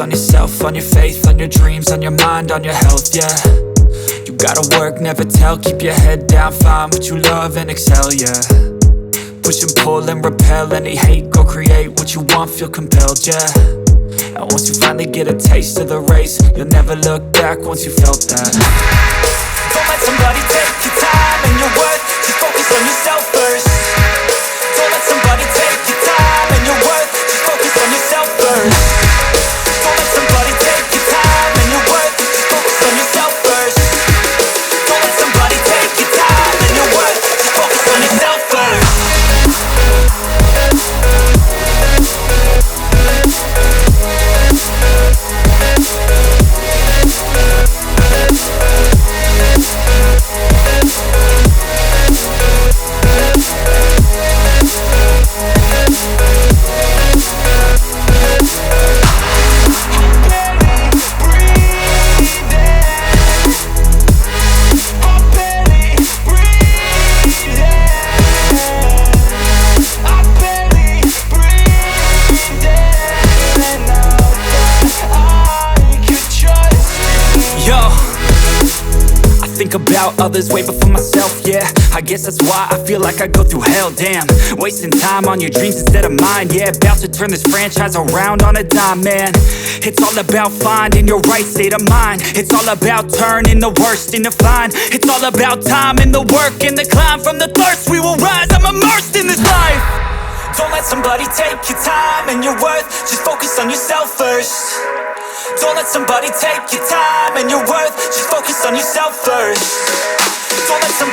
focus on yourself, on your faith, on your dreams, on your mind, on your health, yeah. You gotta work, never tell, keep your head down, find what you love and excel, yeah. Push and pull and repel any hate, go create what you want, feel compelled, yeah. And once you finally get a taste of the race, you'll never look back once you felt that. Don't let somebody take your time and your worth, just focus on yourself first. Don't let somebody take your time and your worth, just focus on yourself first. Don't let somebody take your time and your worth, just focus on yourself first. Don't let somebody take your time and your worth, just focus on yourself first. Think about others way before myself, yeah. I guess that's why I feel like I go through hell, damn. Wasting time on your dreams instead of mine, yeah. About to turn this franchise around on a dime, man. It's all about finding your right state of mind. It's all about turning the worst into fine. It's all about time and the work and the climb. From the thirst we will rise, I'm immersed in this life. Don't let somebody take your time and your worth, just focus on yourself first. Don't let somebody take your time and your worth, just focus on yourself first. Don't let somebody